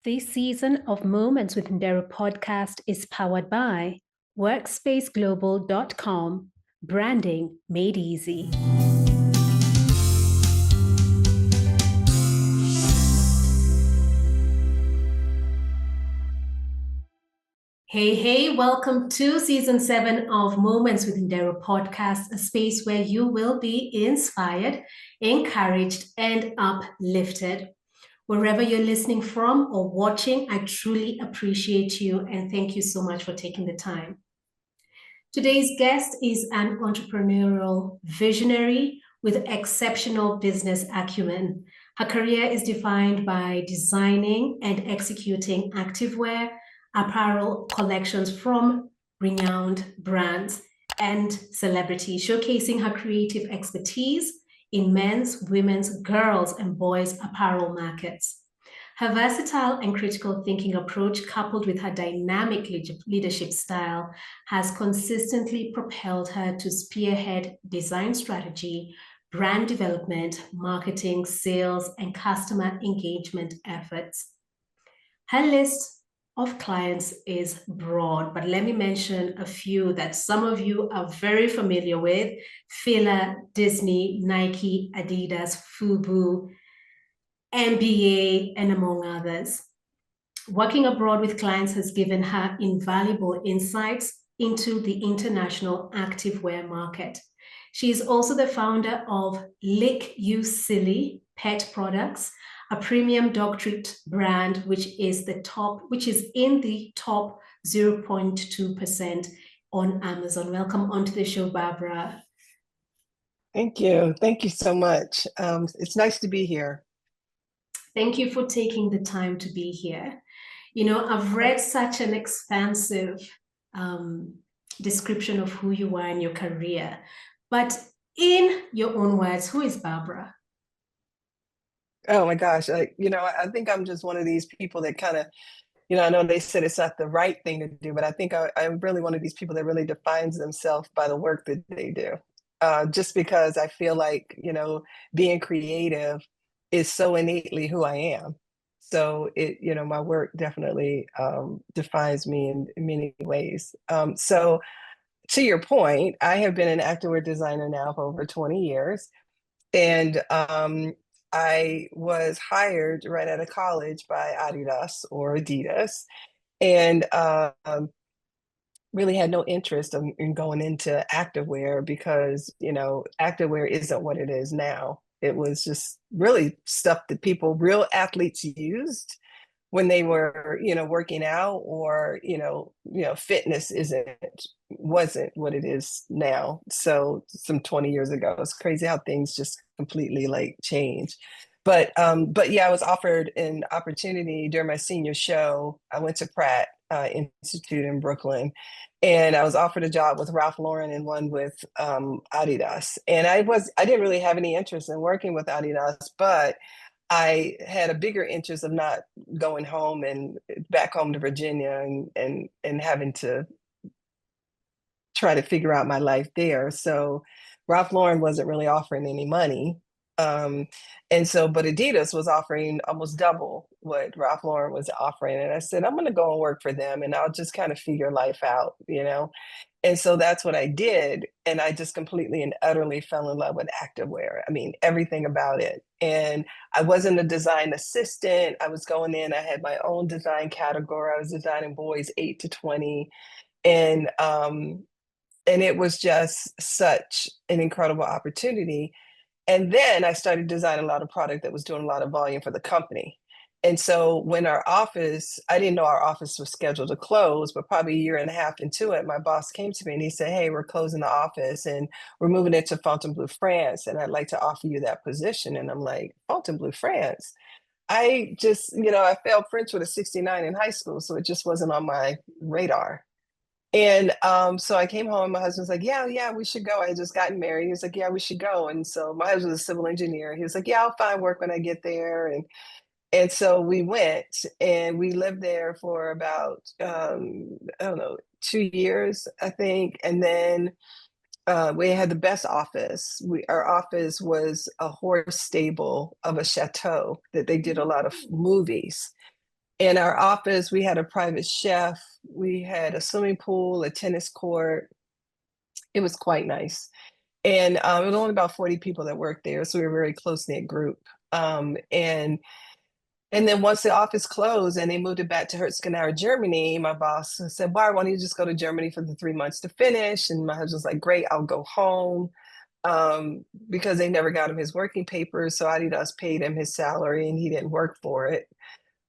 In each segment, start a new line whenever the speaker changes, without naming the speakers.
This season of Moments with Ndero podcast is powered by workspaceglobal.com, branding made easy. Hey, welcome to season 7 of Moments with Ndero podcast, a space where you will be inspired, encouraged, and uplifted. Wherever you're listening from or watching, I truly appreciate you and thank you so much for taking the time. Today's guest is an entrepreneurial visionary with exceptional business acumen. Her career is defined by designing and executing activewear, apparel collections from renowned brands and celebrities, showcasing her creative expertise in men's, women's, girls, and boys' apparel markets. Her versatile and critical thinking approach, coupled with her dynamic leadership style, has consistently propelled her to spearhead design strategy, brand development, marketing, sales, and customer engagement efforts. Her list of clients is broad, but let me mention a few that some of you are very familiar with: Fila, Disney, Nike, Adidas, Fubu, MBA, and among others. Working abroad with clients has given her invaluable insights into the international activewear market. She is also the founder of Lick You Silly Pet Products, a premium dog treat brand which is in the top 0.2% on Amazon. Welcome onto the show, Barbara.
Thank you. Thank you so much. It's nice to be here.
Thank you for taking the time to be here. You know, I've read such an expansive description of who you are and your career, but in your own words, who is Barbara?
Oh my gosh. I think I'm just one of these people that kind of, I know they said it's not the right thing to do, but I think I'm really one of these people that really defines themselves by the work that they do. Just because I feel like, being creative is so innately who I am. So my work definitely defines me in many ways. So to your point, I have been an activewear designer now for over 20 years. And I was hired right out of college by Adidas, and really had no interest in going into activewear because, activewear isn't what it is now. It was just really stuff that real athletes used when they were, working out, or, fitness wasn't what it is now. So some 20 years ago, it's crazy how things just completely like change. But yeah, I was offered an opportunity during my senior show. I went to Pratt Institute in Brooklyn, and I was offered a job with Ralph Lauren and one with Adidas. And I didn't really have any interest in working with Adidas, but I had a bigger interest of not going home and back home to Virginia and having to try to figure out my life there. So Ralph Lauren wasn't really offering any money. But Adidas was offering almost double what Ralph Lauren was offering. And I said, I'm going to go and work for them and I'll just kind of figure life out, And so that's what I did. And I just completely and utterly fell in love with activewear. I mean, everything about it. And I wasn't a design assistant. I was going in, I had my own design category. I was designing boys 8 to 20. And it was just such an incredible opportunity. And then I started designing a lot of product that was doing a lot of volume for the company. And so when I didn't know our office was scheduled to close, but probably a year and a half into it, my boss came to me and he said, hey, we're closing the office and we're moving it to Fontainebleau, France. And I'd like to offer you that position. And I'm like, Fontainebleau, France? I just, I failed French with a 69 in high school. So it just wasn't on my radar. And so I came home, my husband's like, yeah, we should go. I had just gotten married. He was like, yeah, we should go. And so my husband was a civil engineer. He was like, yeah, I'll find work when I get there. And so we went and we lived there for about, I don't know, 2 years, I think. And then we had the best office. Our office was a horse stable of a chateau that they did a lot of movies. In our office, we had a private chef, we had a swimming pool, a tennis court. It was quite nice. And it was only about 40 people that worked there. So we were a very close knit group. Um, and and then once the office closed and they moved it back to Herzogenaurach, Germany, my boss said, Barb, why don't you just go to Germany for the 3 months to finish? And my husband's like, great, I'll go home. Because they never got him his working papers. So Adidas paid him his salary and he didn't work for it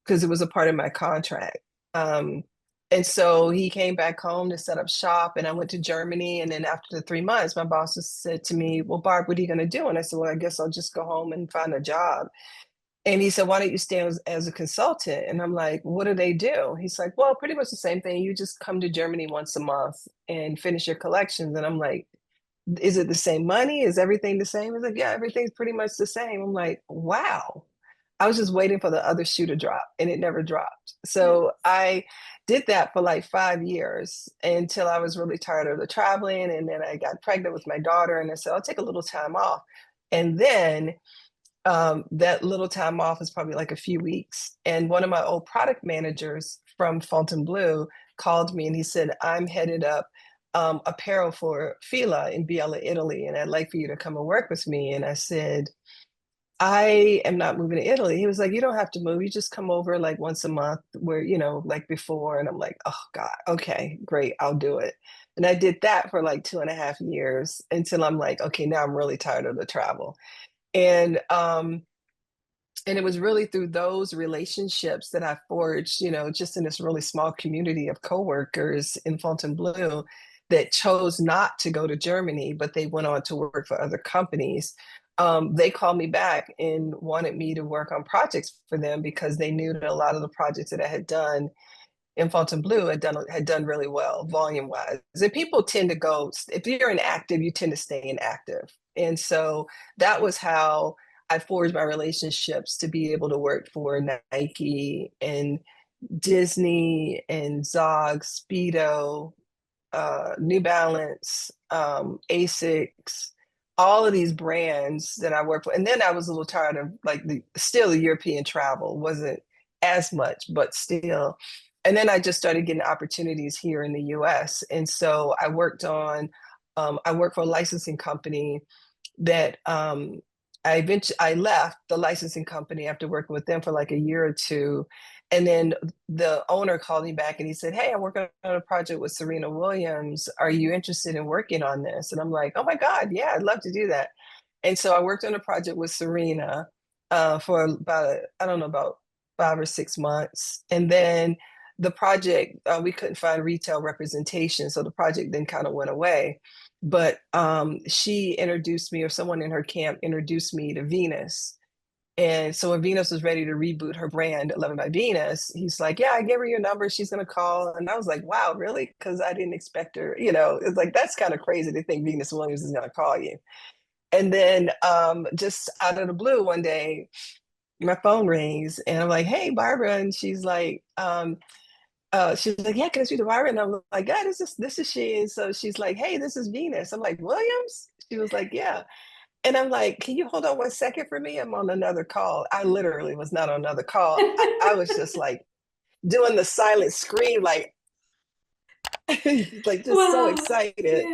because it was a part of my contract. Um, and so he came back home to set up shop, and I went to Germany. And then after the 3 months, my boss just said to me, well, Barb, what are you going to do? And I said, well, I guess I'll just go home and find a job. And he said, why don't you stay as a consultant? And I'm like, what do they do? He's like, well, pretty much the same thing. You just come to Germany once a month and finish your collections. And I'm like, is it the same money? Is everything the same? He's like, yeah, everything's pretty much the same. I'm like, wow. I was just waiting for the other shoe to drop and it never dropped. So I did that for like 5 years until I was really tired of the traveling. And then I got pregnant with my daughter and I said, I'll take a little time off. And then that little time off is probably like a few weeks. And one of my old product managers from Fontainebleau called me and he said, I'm headed up apparel for Fila in Biella, Italy, and I'd like for you to come and work with me. And I said, I am not moving to Italy. He was like, you don't have to move. You just come over like once a month where, like before. And I'm like, oh God, okay, great. I'll do it. And I did that for like 2.5 years until I'm like, okay, now I'm really tired of the travel. And and it was really through those relationships that I forged, just in this really small community of coworkers in Fontainebleau that chose not to go to Germany, but they went on to work for other companies. They called me back and wanted me to work on projects for them because they knew that a lot of the projects that I had done in Fontainebleau had done really well volume wise. And people tend to go, if you're in active, you tend to stay in active. And so that was how I forged my relationships to be able to work for Nike and Disney and Zog, Speedo, New Balance, Asics, all of these brands that I work for. And then I was a little tired of like the European travel wasn't as much, but still. And then I just started getting opportunities here in the US. And so I worked for a licensing company that I left the licensing company after working with them for like a year or two. And then the owner called me back and he said, hey, I'm working on a project with Serena Williams. Are you interested in working on this? And I'm like, oh my God, yeah, I'd love to do that. And so I worked on a project with Serena for about, I don't know, about 5 or 6 months. And then the project, we couldn't find retail representation. So the project then kind of went away. But she introduced me, or someone in her camp introduced me to Venus. And so when Venus was ready to reboot her brand, 11 by Venus, he's like, yeah, I gave her your number. She's going to call. And I was like, wow, really? Because I didn't expect her. It's like, that's kind of crazy to think Venus Williams is going to call you. And then just out of the blue one day, my phone rings and I'm like, hey, Barbara. And she's like, yeah, can I speak to Barbara? And I'm like, yeah, this is she. And so she's like, hey, this is Venus. I'm like, Williams? She was like, yeah. And I'm like, can you hold on 1 second for me? I'm on another call. I literally was not on another call. I was just like doing the silent scream, like, like just so
Wow.
excited.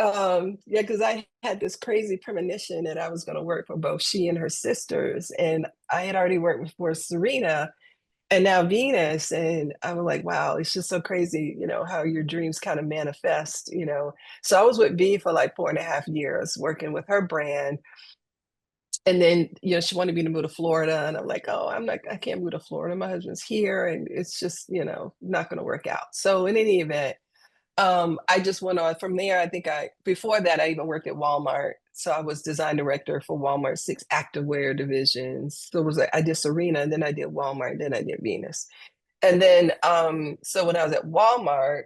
Yeah.
Yeah, because I had this crazy premonition that I was going to work for both she and her sisters. And I had already worked for Serena and now Venus. And I was like, wow, it's just so crazy, how your dreams kind of manifest. So I was with V for like 4.5 years working with her brand. And then, she wanted me to move to Florida. And I'm like, oh, I can't move to Florida. My husband's here. And it's just, not going to work out. So in any event, I just went on from there. Before that, I even worked at Walmart. So I was design director for Walmart's 6 activewear divisions. So it was like, I did Serena, then I did Walmart, then I did Venus. And then, so when I was at Walmart,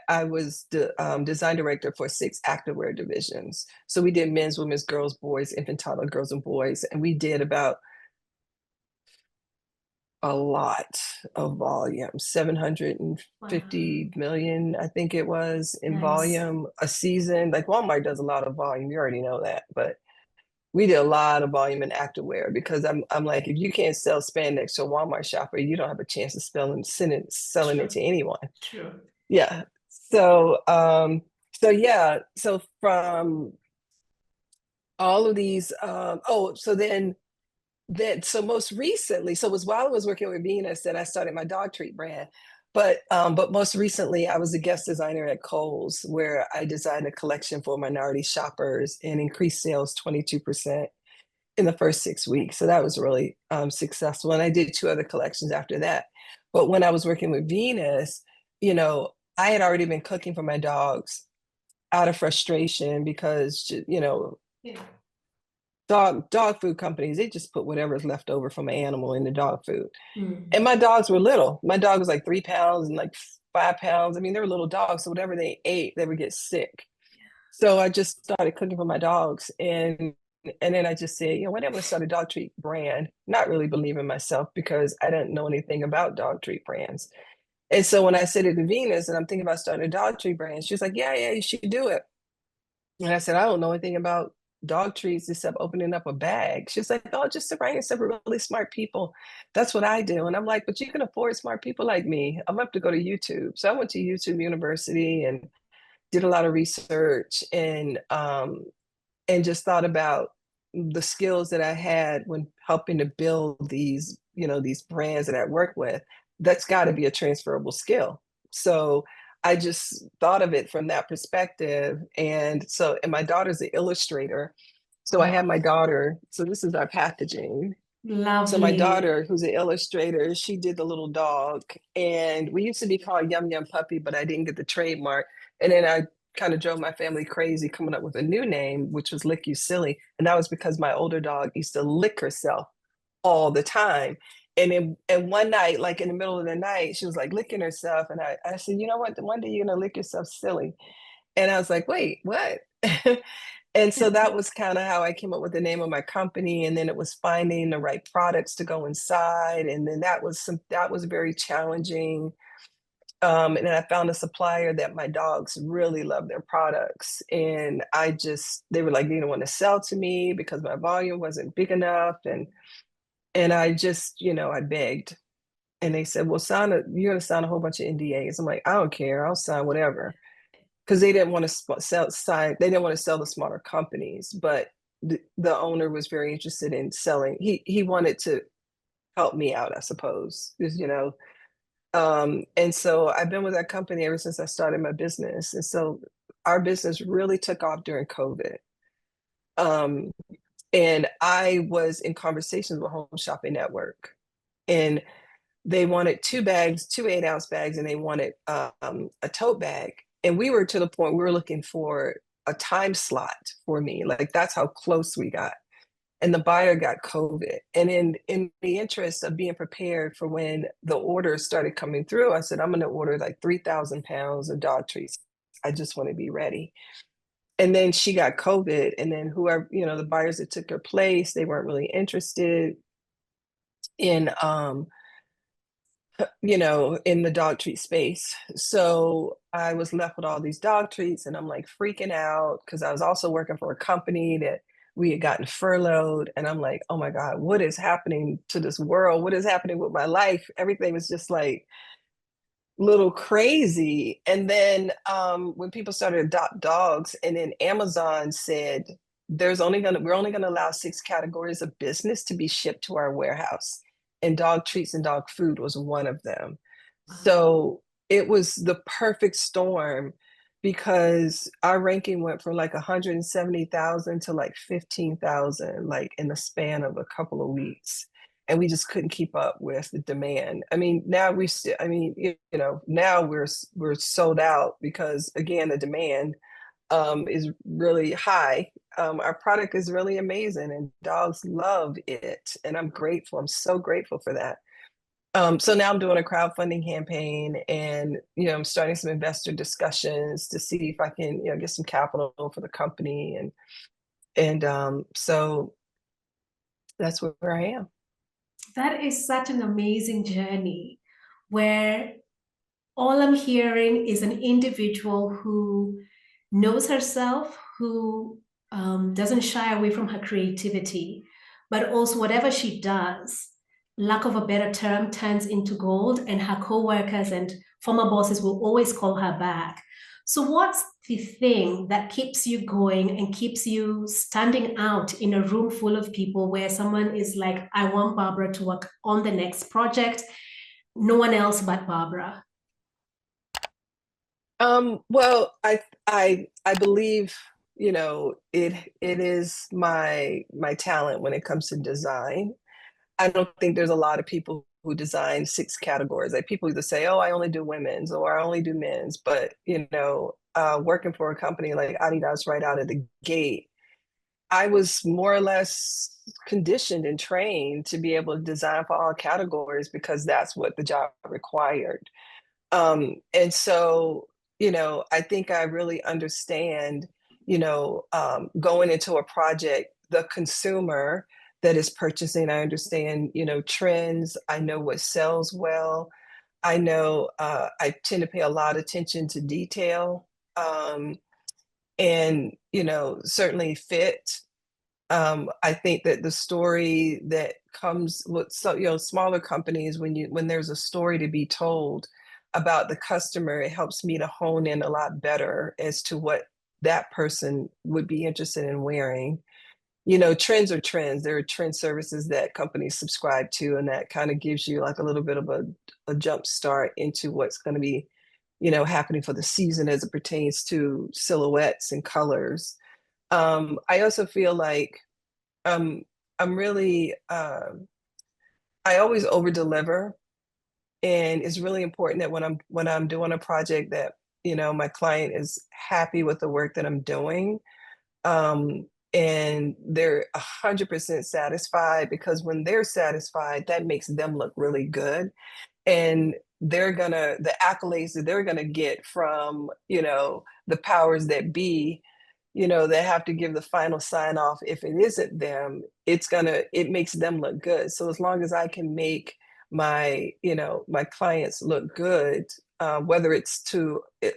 I was the design director for 6 activewear divisions. So we did men's, women's, girls, boys, infant, toddler, girls and boys. And we did about a lot of volume, 750 million, I think it was in
Nice.
volume a season. Like Walmart does a lot of volume. You already know that, but we did a lot of volume in activewear because I'm like, if you can't sell spandex to a Walmart shopper, you don't have a chance of selling it
True.
to anyone.
True.
Yeah. So from all of these, so then most recently, so it was while I was working with Venus that I started my dog treat brand. But most recently, I was a guest designer at Kohl's, where I designed a collection for minority shoppers and increased sales 22% in the first 6 weeks. So that was really successful. And I did two other collections after that. But when I was working with Venus, I had already been cooking for my dogs out of frustration because,
Yeah.
dog food companies, they just put whatever's left over from an animal in the dog food.
Mm.
And my dogs were little. My dog was like 3 pounds and like 5 pounds. I mean, they were little dogs. So whatever they ate, they would get sick. So I just started cooking for my dogs. And then I just said, when I'm going to start a dog treat brand, not really believing myself because I didn't know anything about dog treat brands. And so when I said it to Venus and I'm thinking about starting a dog treat brand, she's like, yeah, you should do it. And I said, I don't know anything about dog treats except opening up a bag. She's like, oh, just surround yourself with really smart people. That's what I do. And I'm like, but you can afford smart people like me. I'm going to have to go to YouTube. So I went to YouTube University and did a lot of research and just thought about the skills that I had when helping to build these brands that I work with. That's got to be a transferable skill. So I just thought of it from that perspective. And my daughter's an illustrator. So I
Oh,
had my daughter, so this is our packaging. So my
lovely.
daughter, who's an illustrator, she did the little dog, and we used to be called Yum Yum Puppy, but I didn't get the trademark. And then I kind of drove my family crazy coming up with a new name, which was Lick You Silly. And that was because my older dog used to lick herself all the time. And one night, like in the middle of the night, she was like licking herself. And I said, you know what? One day you're going to lick yourself silly. And I was like, wait, what? And so that was kind of how I came up with the name of my company. And then it was finding the right products to go inside. And then that was very challenging. And then I found a supplier that my dogs really love their products. And they were like, they didn't want to sell to me because my volume wasn't big enough. And I just, I begged. And they said, well, you're going to sign a whole bunch of NDAs. I'm like, I don't care. I'll sign whatever. Because they didn't want to they didn't want to sell the smaller companies, but the owner was very interested in selling. He wanted to help me out, I suppose, and so I've been with that company ever since I started my business. And so our business really took off during COVID. Um, and I was in conversations with Home Shopping Network, and they wanted 2 bags, 2 8-ounce bags, and they wanted a tote bag. And we were to the point we were looking for a time slot for me. Like that's how close we got. And the buyer got COVID. And in the interest of being prepared for when the orders started coming through, I said, I'm going to order like 3,000 pounds of dog treats. I just want to be ready. And then she got COVID. And then whoever, the buyers that took her place, they weren't really interested in in the dog treat space. So I was left with all these dog treats and I'm like freaking out because I was also working for a company that we had gotten furloughed. And I'm like, oh my God, what is happening to this world? What is happening with my life? Everything was just like little crazy. And then when people started to adopt dogs, and then Amazon said we're only gonna allow 6 categories of business to be shipped to our warehouse. And dog treats and dog food was one of them. So it was the perfect storm because our ranking went from like 170,000 to like 15,000, like in the span of a couple of weeks, and we just couldn't keep up with the demand. I mean, now we're sold out because again, the demand is really high. Our product is really amazing and dogs love it. And I'm grateful. I'm so grateful for that. So now I'm doing a crowdfunding campaign and, I'm starting some investor discussions to see if I can, get some capital for the company. And so that's where I am.
That is such an amazing journey where all I'm hearing is an individual who knows herself, who doesn't shy away from her creativity, but also whatever she does, lack of a better term, turns into gold, and her co-workers and former bosses will always call her back. So what's the thing that keeps you going and keeps you standing out in a room full of people where someone is like, I want Barbara to work on the next project, no one else but Barbara?
Well, I believe, it is my talent when it comes to design. I don't think there's a lot of people who design six categories. Like people either say, "Oh, I only do women's," or "I only do men's." But working for a company like Adidas right out of the gate, I was more or less conditioned and trained to be able to design for all categories because that's what the job required. And so, I think I really understand, going into a project, the consumer that is purchasing. I understand, trends. I know what sells well. I know I tend to pay a lot of attention to detail, and, certainly fit. I think that the story that comes with smaller companies, when there's a story to be told about the customer, it helps me to hone in a lot better as to what that person would be interested in wearing. Trends are trends. There are trend services that companies subscribe to, and that kind of gives you like a little bit of a jump start into what's going to be, happening for the season as it pertains to silhouettes and colors. I also feel like um, I'm really I always over deliver, and it's really important that when I'm doing a project that my client is happy with the work that I'm doing, and they're 100% satisfied, because when they're satisfied, that makes them look really good, and the accolades that they're gonna get from the powers that be, they have to give the final sign off. If it isn't them, it makes them look good. So as long as I can make my clients look good, whether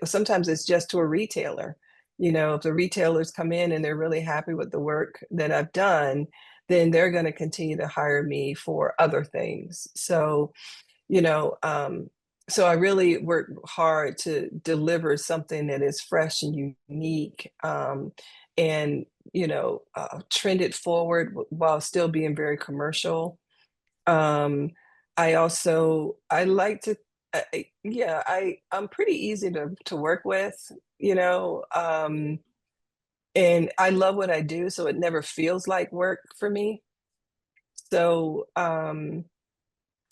sometimes it's just to a retailer. If the retailers come in and they're really happy with the work that I've done, then they're going to continue to hire me for other things. You know, um, so I really work hard to deliver something that is fresh and unique, and trend it forward while still being very commercial. Um, I like to, yeah, I'm pretty easy to work with, and I love what I do, so it never feels like work for me. So,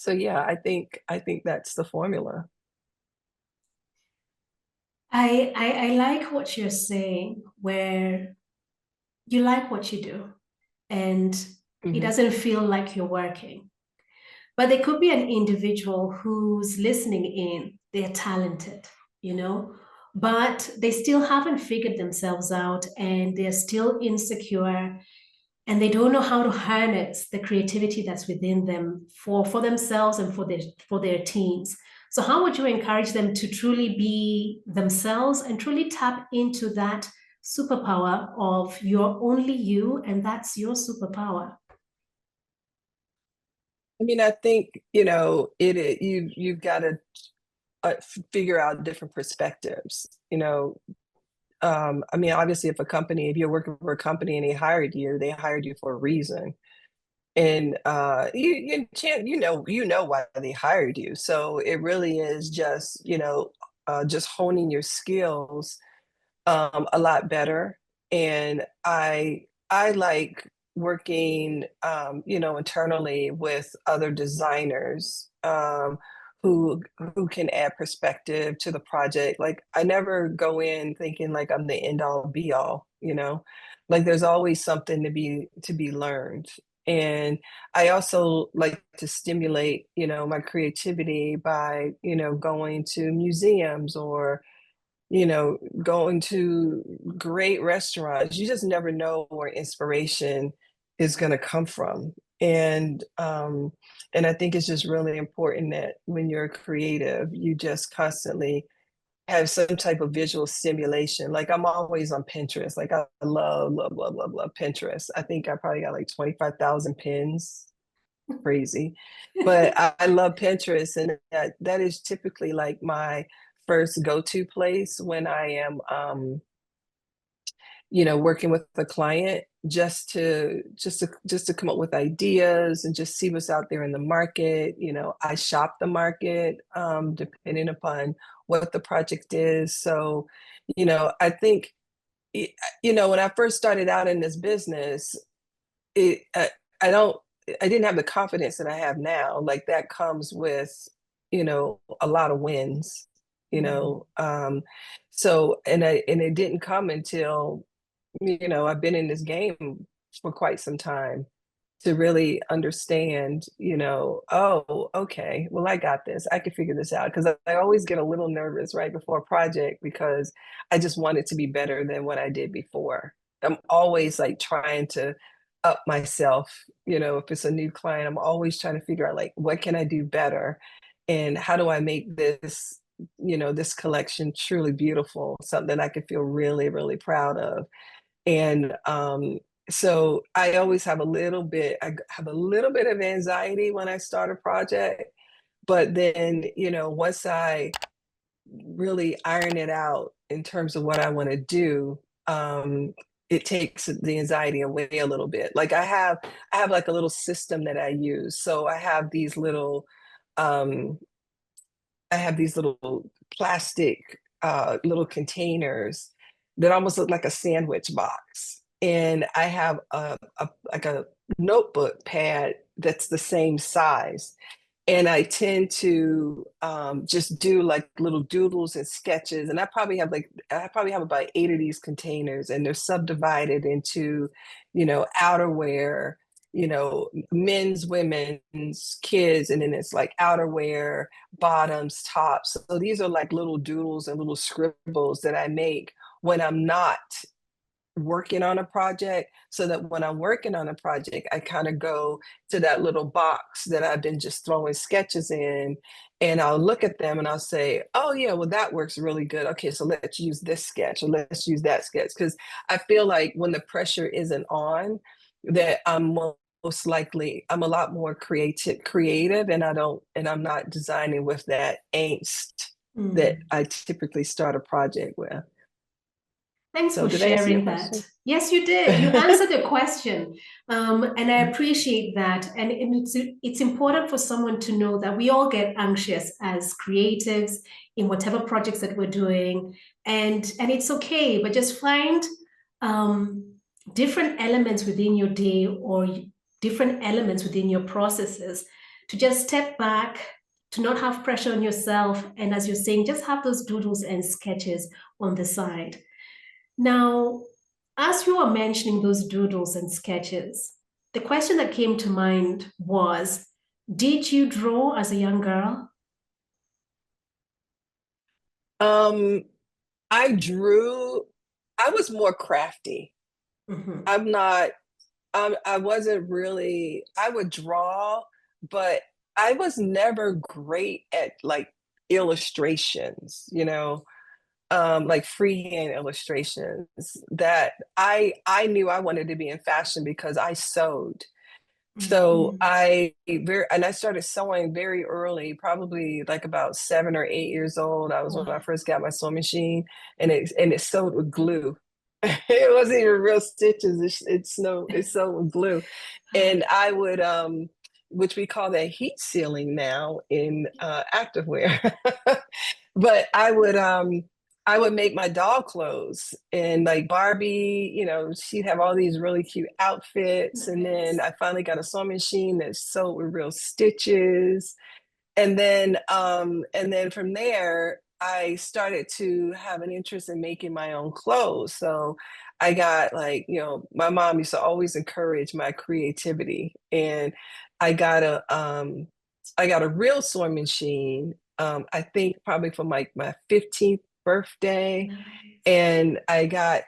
yeah, I think that's the formula.
I like what you're saying, where you like what you do and it
Mhm.
doesn't feel like you're working. But there could be an individual who's listening in, they're talented, you know, but they still haven't figured themselves out and they're still insecure and they don't know how to harness the creativity that's within them for themselves and for their teams. So how would you encourage them to truly be themselves and truly tap into that superpower of you're only you and that's your superpower?
I mean, I think, you've got to figure out different perspectives. I mean, obviously, if you're working for a company and they hired you for a reason, and you know why they hired you. So it really is just honing your skills a lot better. And I like working, internally with other designers, who can add perspective to the project. Like I never go in thinking like I'm the end all be all, like there's always something to be learned. And I also like to stimulate, my creativity by, going to museums or going to great restaurants. You just never know where inspiration is going to come from. And I think it's just really important that when you're creative, you just constantly have some type of visual stimulation. Like I'm always on Pinterest. Like I love, love, love, love, love Pinterest. I think I probably got like 25,000 pins. Crazy. But I love Pinterest, and that is typically like my first go-to place when I am working with a client, just to come up with ideas and just see what's out there in the market. I shop the market depending upon what the project is. So, I think when I first started out in this business, it I don't I didn't have the confidence that I have now. Like that comes with, a lot of wins, you
Mm.
know. So and it didn't come until, I've been in this game for quite some time to really understand, oh, okay, well, I got this. I can figure this out. Because I always get a little nervous right before a project because I just want it to be better than what I did before. I'm always like trying to up myself. If it's a new client, I'm always trying to figure out like, what can I do better? And how do I make this collection truly beautiful, something I can feel really, really proud of. And so I have a little bit of anxiety when I start a project, but then, once I really iron it out in terms of what I want to do, it takes the anxiety away a little bit. Like I have like a little system that I use. So um, I have these little plastic little containers that almost look like a sandwich box. And I have like a notebook pad that's the same size. And I tend to just do like little doodles and sketches. And I probably have about 8 of these containers, and they're subdivided into, outerwear, men's, women's, kids, and then it's like outerwear, bottoms, tops. So these are like little doodles and little scribbles that I make when I'm not working on a project, so that when I'm working on a project, I kind of go to that little box that I've been just throwing sketches in, and I'll look at them and I'll say, oh, yeah, well, that works really good. Okay, so let's use this sketch or let's use that sketch. Because I feel like when the pressure isn't on, that most likely I'm a lot more creative, and I'm not designing with that angst that
Mm.
I typically start a project with.
Thanks
So
for
did I answer your
sharing that.
question?
Yes, you did. You answered the question. And I appreciate that. And it's important for someone to know that we all get anxious as creatives in whatever projects that we're doing. And it's okay, but just find um, different elements within your day or different elements within your processes to just step back, to not have pressure on yourself. And as you're saying, just have those doodles and sketches on the side. Now, as you were mentioning those doodles and sketches, the question that came to mind was, did you draw as a young girl?
Um, I drew, I was more crafty.
Mhm.
I'm not, I wasn't really, I would draw, but I was never great at like illustrations, like freehand illustrations. That I knew I wanted to be in fashion because I sewed. So
Mhm.
I started sewing very early, probably like about 7 or 8 years old. I was when I
Wow.
first got my sewing machine, and it sewed with glue. It wasn't even real stitches. It sewed with glue, and I would which we call that heat sealing now in activewear. But I would make my doll clothes, and like Barbie, she'd have all these really cute outfits. And then
Nice.
I finally got a sewing machine that sewed with real stitches. And then from there, I started to have an interest in making my own clothes. So I got like, my mom used to always encourage my creativity. And I got a um I got a real sewing machine, I think probably for my 15th birthday.
Nice.
And I got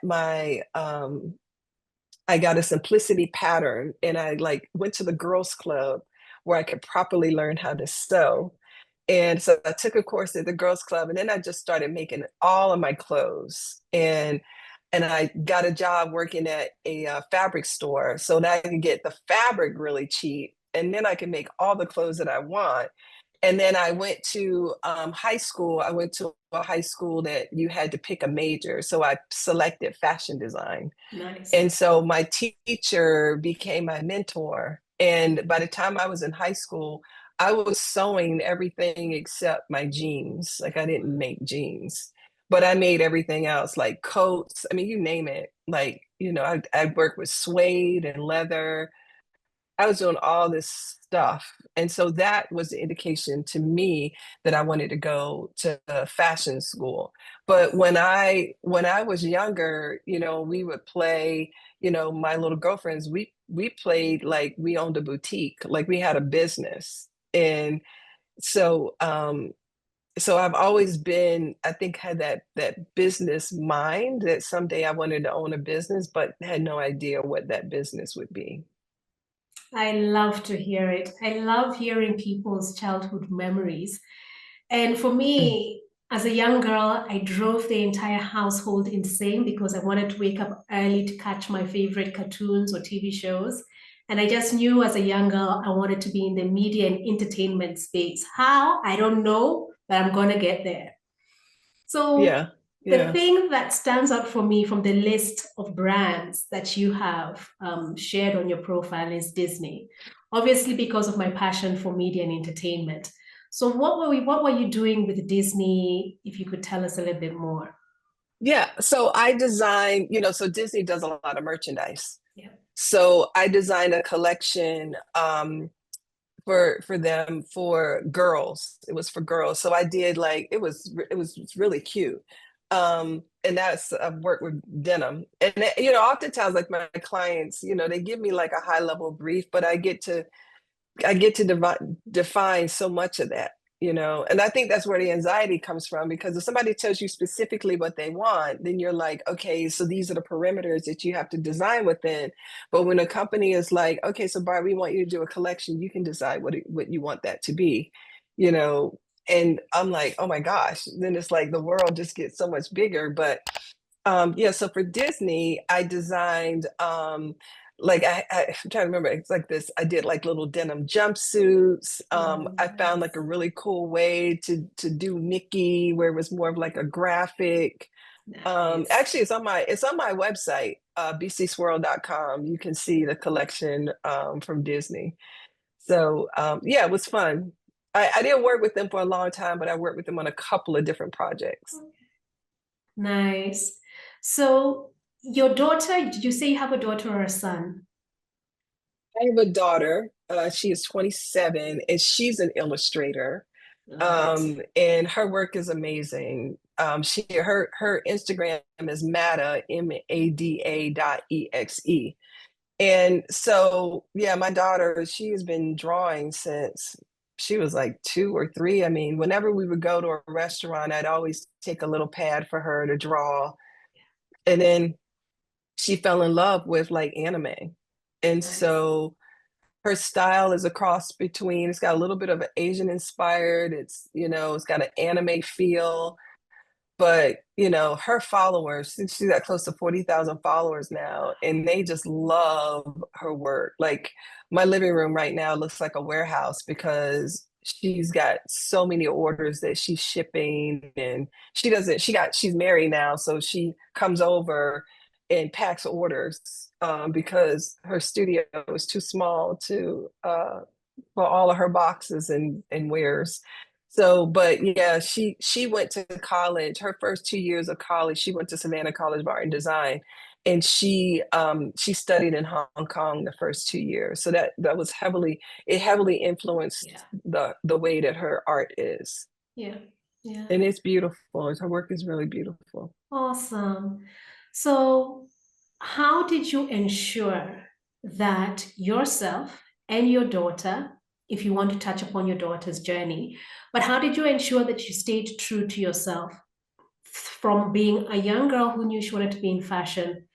a simplicity pattern, and I like went to the girls club where I could properly learn how to sew. And so I took a course at the Girls Club, and then I just started making all of my clothes. And I got a job working at a fabric store so that I could get the fabric really cheap, and then I can make all the clothes that I want. And then I went to high school. I went to a high school that you had to pick a major. So I selected fashion design.
Nice.
And so my teacher became my mentor. And by the time I was in high school, I was sewing everything except my jeans. Like I didn't make jeans, but I made everything else, like coats. I mean, you name it. Like, I worked with suede and leather. I was doing all this stuff. And so that was the indication to me that I wanted to go to fashion school. But when I was younger, we would play, my little girlfriends, we played like we owned a boutique, like we had a business. And so so I've always been, I think, had that business mind that someday I wanted to own a business, but had no idea what that business would be.
I love to hear it. I love hearing people's childhood memories. And for me, as a young girl, I drove the entire household insane because I wanted to wake up early to catch my favorite cartoons or TV shows. And I just knew as a young girl, I wanted to be in the media and entertainment space. How? I don't know, but I'm going to get there. So
Yeah,
the
yeah.
thing that stands out for me from the list of brands that you have shared on your profile is Disney, obviously because of my passion for media and entertainment. So what were you doing with Disney, if you could tell us a little bit more?
Yeah, so I designed, so Disney does a lot of merchandise.
Yeah.
So I designed a collection for them for girls. It was for girls. So I did like it was really cute. And that's I've worked with denim. And oftentimes like my clients, they give me like a high level brief, but I get to define so much of that, and I think that's where the anxiety comes from, because if somebody tells you specifically what they want, then you're like, okay, so these are the perimeters that you have to design within. But when a company is like, okay, so Barb, we want you to do a collection, you can decide what you want that to be, you know, and I'm like, oh my gosh, then it's like the world just gets so much bigger. But yeah, so for Disney, I designed like I'm trying to remember. It's like this. I did like little denim jumpsuits.
Oh,
I found like a really cool way to do Mickey, where it was more of like a graphic.
nice.
Actually, it's on my website, bcswirl.com. You can see the collection from Disney. So yeah, it was fun. I didn't work with them for a long time, but I worked with them on a couple of different projects.
Nice. So your daughter, did you say you have a daughter or a son?
I have a daughter. She is 27, and she's an illustrator.
Love it.
And her work is amazing. Her Instagram is Mada, MADA.exe. And so yeah, my daughter, she has been drawing since she was like 2 or 3. I mean, whenever we would go to a restaurant, I'd always take a little pad for her to draw. And then she fell in love with like anime. And
Nice.
so her style is a cross between, it's got a little bit of Asian inspired, it's got an anime feel, but her followers, she's got close to 40,000 followers now, and they just love her work. Like my living room right now looks like a warehouse because she's got so many orders that she's shipping. And she's married now, so she comes over and packs orders because her studio is too small to for all of her boxes and wares. So, but yeah, she went to college. Her first 2 years of college, she went to Savannah College of Art and Design, and she studied in Hong Kong the first 2 years. So that was heavily
Yeah.
influenced the way that her art is,
Yeah. Yeah.
and it's beautiful. Her work is really beautiful.
Awesome. So, how did you ensure that yourself and your daughter, if you want to touch upon your daughter's journey, but how did you ensure that you stayed true to yourself from being a young girl who knew she wanted to be in fashion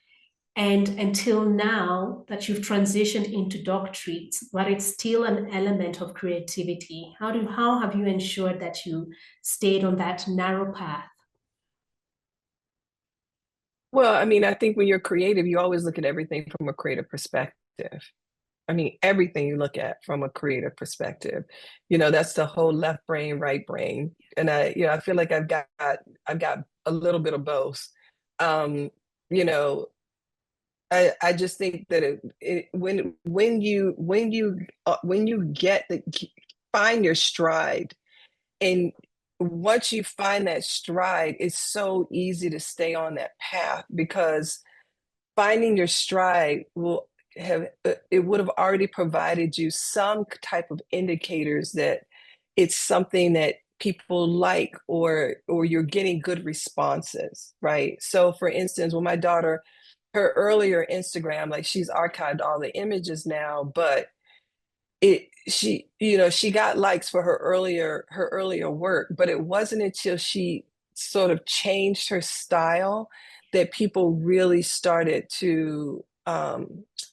And until now that you've transitioned into dog treats, but it's still an element of creativity. How have you ensured that you stayed on that narrow path?
Well, I mean, I think when you're creative, you always look at everything from a creative perspective. I mean, everything you look at from a creative perspective, that's the whole left brain, right brain. And I feel like I've got a little bit of both. Um, you know, I just think that when you find your stride, and once you find that stride, it's so easy to stay on that path because finding your stride would have already provided you some type of indicators that it's something that people like, or you're getting good responses, right? So for instance, when my daughter, her earlier Instagram, like, she's archived all the images now, but she got likes for her earlier work, but it wasn't until she sort of changed her style that people really started to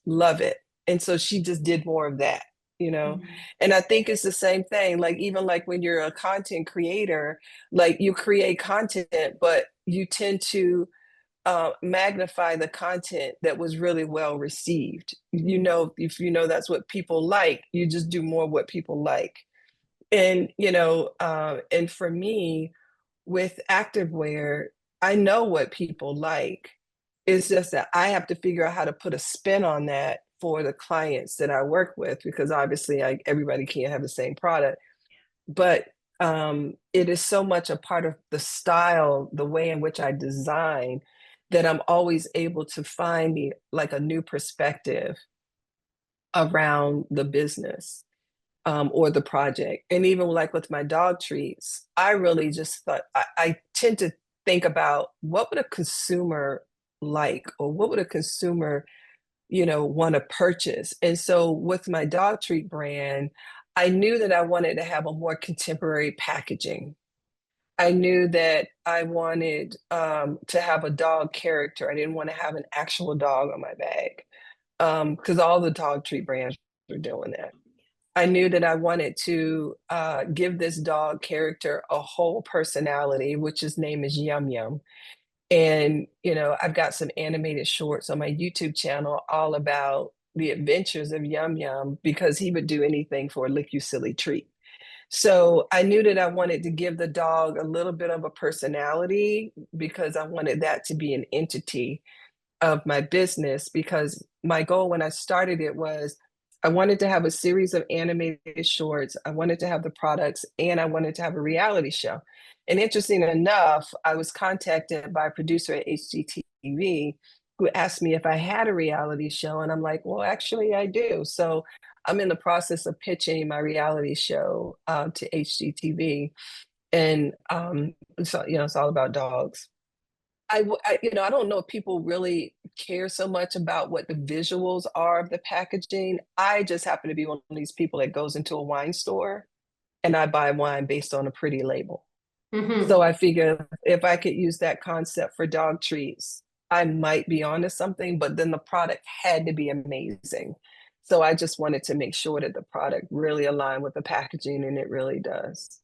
love it. And so she just did more of that.
Mhm.
And I think it's the same thing, like, even like when you're a content creator, like, you create content, but you tend to magnify the content that was really well received. If that's what people like, you just do more what people like. And for me, with activewear, I know what people like. It's just that I have to figure out how to put a spin on that for the clients that I work with, because obviously everybody can't have the same product. But it is so much a part of the style, the way in which I design, that I'm always able to find like a new perspective around the business, or the project. And even like with my dog treats, I really just thought, I tend to think about what would a consumer like, or what would a consumer want to purchase. And so with my dog treat brand, I knew that I wanted to have a more contemporary packaging. I knew that I wanted to have a dog character. I didn't want to have an actual dog on my bag, because all the dog treat brands were doing that. I knew that I wanted to give this dog character a whole personality, which his name is Yum Yum. And, I've got some animated shorts on my YouTube channel all about the adventures of Yum Yum, because he would do anything for a lick you silly treat. So I knew that I wanted to give the dog a little bit of a personality, because I wanted that to be an entity of my business. Because my goal when I started it was, I wanted to have a series of animated shorts, I wanted to have the products, and I wanted to have a reality show. And interesting enough, I was contacted by a producer at HGTV who asked me if I had a reality show. And I'm like, well, actually, I do. So I'm in the process of pitching my reality show to HGTV. And so, it's all about dogs. I don't know if people really care so much about what the visuals are of the packaging. I just happen to be one of these people that goes into a wine store and I buy wine based on a pretty label. So
Mhm.
I figure if I could use that concept for dog treats, I might be onto something, but then the product had to be amazing. So I just wanted to make sure that the product really aligned with the packaging, and it really does.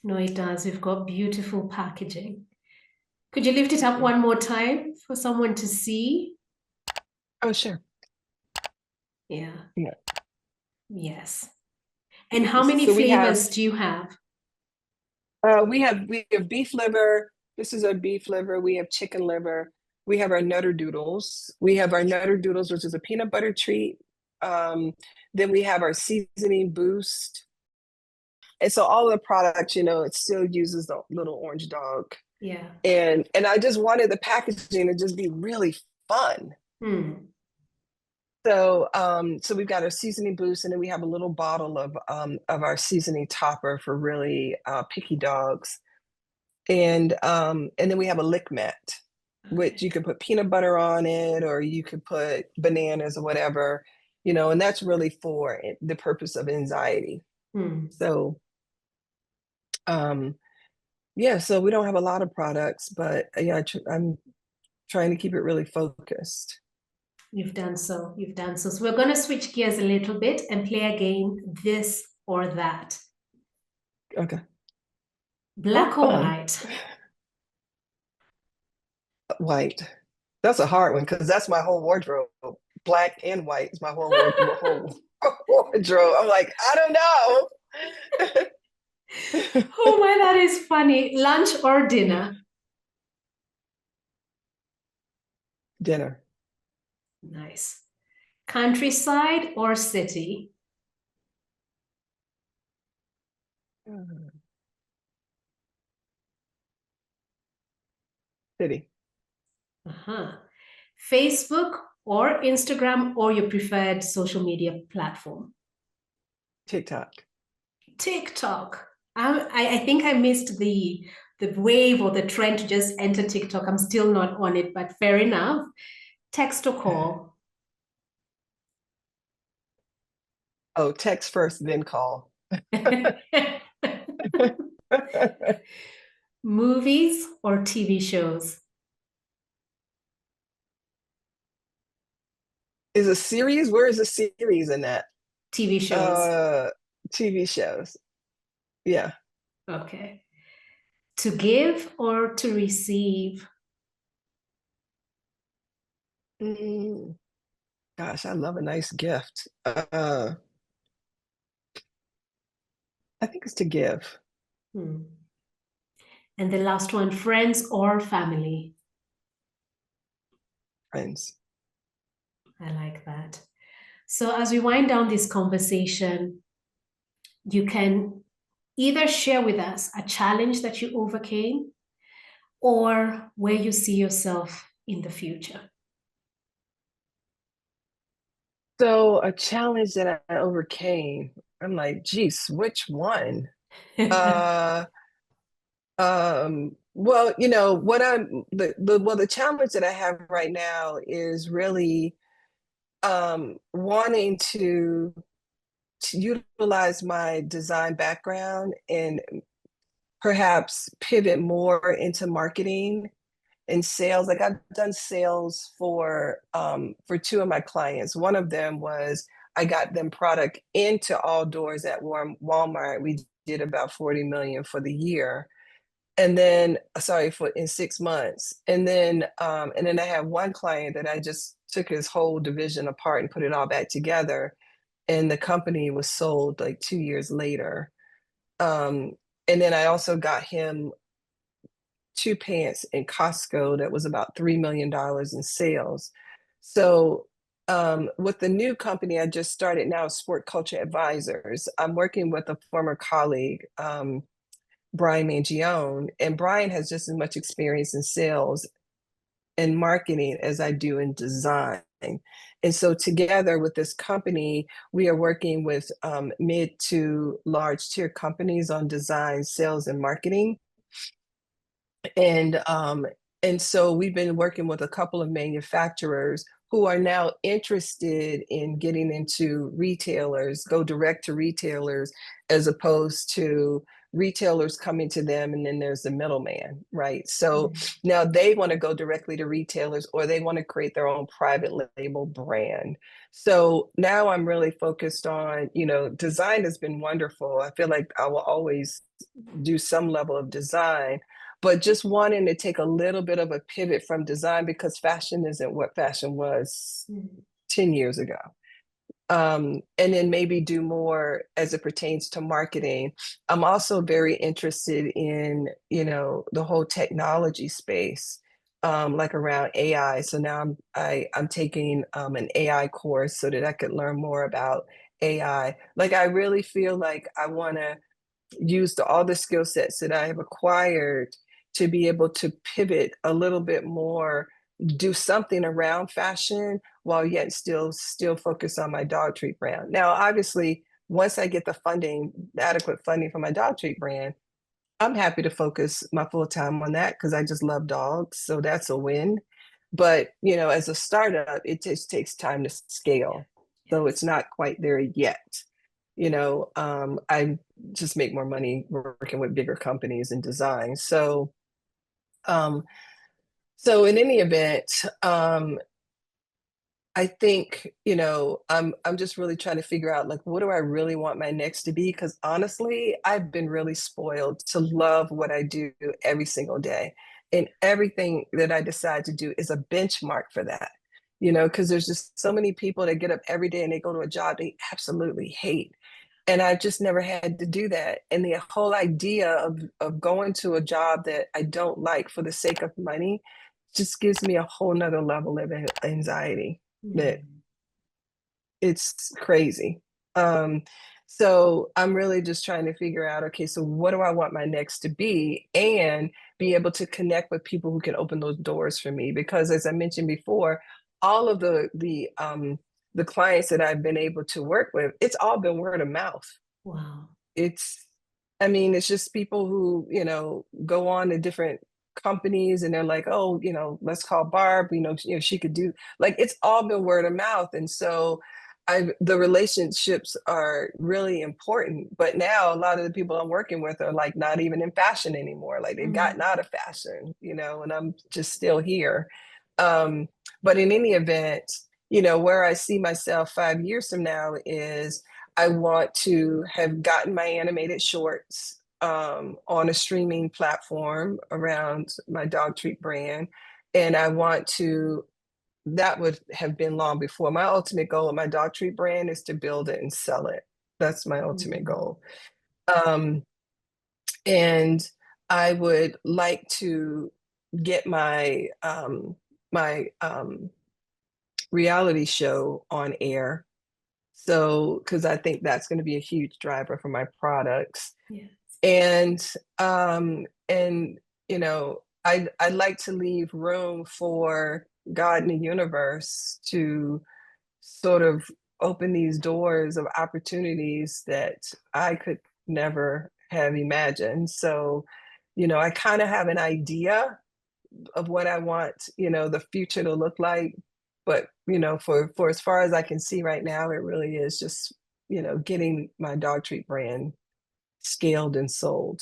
No, it does. We've got beautiful packaging. Could you lift it up
Mhm.
one more time for someone to see?
Oh, sure.
Yeah.
Yeah.
Yes. And how many
So we have
flavors do you have?
we have beef liver. This is our beef liver. We have chicken liver. We have our Nutter Doodles. We have our Nutter Doodles, which is a peanut butter treat. Then we have our seasoning boost. And so all of the products, it still uses the little orange dog.
Yeah.
And I just wanted the packaging to just be really fun.
Hmm.
So we've got our seasoning boost, and then we have a little bottle of our seasoning topper for really picky dogs. And then we have a lick mat, which
Okay.
you can put peanut butter on it, or you could put bananas or whatever, and that's really for the purpose of anxiety.
Hmm.
So um yeah, so we don't have a lot of products, but yeah, I'm trying to keep it really focused.
You've done so. You've done so. So we're going to switch gears a little bit and play a game, this or that.
Okay. Oh,
Black or
fun.
white?
White. That's a hard one because that's my whole wardrobe. Black and white is my whole wardrobe. I'm like, I don't know.
Oh my, that is funny. Lunch or dinner?
Dinner.
Nice. Countryside or city?
City.
Uh-huh. Facebook or Instagram or your preferred social media platform?
TikTok.
TikTok. I think I missed the wave or the trend to just enter TikTok. I'm still not on it, but fair enough. Text or call?
Oh, text first, then call.
Movies or TV shows?
Is a series? Where is a series in that?
TV shows.
Uh, TV shows. Yeah.
Okay. To give or to receive?
Mm, gosh, I love a nice gift. I think it's to give.
Hmm. And the last one, friends or family?
Friends.
I like that. So as we wind down this conversation, you can either share with us a challenge that you overcame or where you see yourself in the future.
So a challenge that I overcame. I'm like, geez, which one? Uh, well, what the challenge that I have right now is really wanting to utilize my design background and perhaps pivot more into marketing and sales. Like I've done sales for two of my clients. One of them was I got them product into all doors at Walmart. We did about 40 million for the year. And then sorry, for in 6 months. And then I have one client that I just took his whole division apart and put it all back together. And the company was sold like 2 years later. Um, and then I also got him two pants in Costco that was about $3 million in sales. So with the new company I just started now, Sport Culture Advisors, I'm working with a former colleague, Brian Mangione, and Brian has just as much experience in sales and marketing as I do in design. And so together with this company, we are working with mid to large tier companies on design, sales, and marketing. And so we've been working with a couple of manufacturers who are now interested in getting into retailers, go direct to retailers, as opposed to retailers coming to them and then there's the middleman, right? So now they want to go directly to retailers or they want to create their own private label brand. So now I'm really focused on, design has been wonderful. I feel like I will always do some level of design, but just wanting to take a little bit of a pivot from design because fashion isn't what fashion was 10 years ago. And then maybe do more as it pertains to marketing. I'm also very interested in, the whole technology space, like around AI. So now I'm taking an AI course so that I could learn more about AI. Like I really feel like I want to use all the skill sets that I have acquired to be able to pivot a little bit more, do something around fashion while yet still focus on my dog treat brand. Now, obviously, once I get the adequate funding for my dog treat brand, I'm happy to focus my full time on that because I just love dogs. So that's a win. But, as a startup, it just takes time to scale. So it's not quite there yet. I just make more money working with bigger companies in design. So in any event, I think, I'm just really trying to figure out like what do I really want my next to be? Because honestly, I've been really spoiled to love what I do every single day. And everything that I decide to do is a benchmark for that. Because there's just so many people that get up every day and they go to a job they absolutely hate. And I've just never had to do that. And the whole idea of going to a job that I don't like for the sake of money just gives me a whole nother level of anxiety that it's crazy. Um, so I'm really just trying to figure out, okay, so what do I want my next to be and be able to connect with people who can open those doors for me? Because as I mentioned before, all of the clients that I've been able to work with, it's all been word of mouth.
Wow.
It's, I mean, it's just people who, go on to different companies and they're like, oh, let's call Barb, she could do, like, it's all been word of mouth. And so the relationships are really important, but now a lot of the people I'm working with are like not even in fashion anymore. Like they've gotten out of fashion, and I'm just still here. But in any event, where I see myself 5 years from now is I want to have gotten my animated shorts on a streaming platform around my dog treat brand. And that would have been long before. My ultimate goal of my dog treat brand is to build it and sell it. That's my ultimate goal. And I would like to get my reality show on air. So, because I think that's going to be a huge driver for my products.
Yes.
And I'd like to leave room for God and the universe to sort of open these doors of opportunities that I could never have imagined. So, I kind of have an idea of what I want, the future to look like. But, for as far as I can see right now, it really is just, getting my dog treat brand scaled and sold.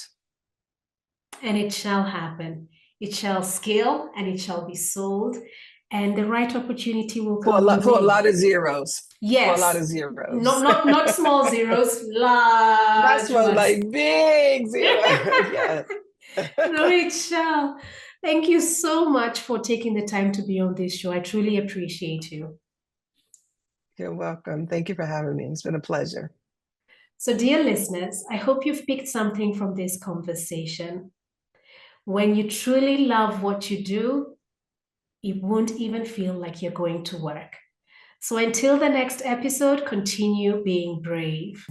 And it shall happen. It shall scale and it shall be sold. And the right opportunity will come your
For a
way.
lot of zeros. For a lot of
Yes.
zeros.
Not small zeros,
Not
large
small,
ones.
like big zeros. Yeah.
No, it shall. Thank you so much for taking the time to be on this show. I truly appreciate you.
You're welcome. Thank you for having me. It's been a pleasure.
So, dear listeners, I hope you've picked something from this conversation. When you truly love what you do, it won't even feel like you're going to work. So, until the next episode, continue being brave.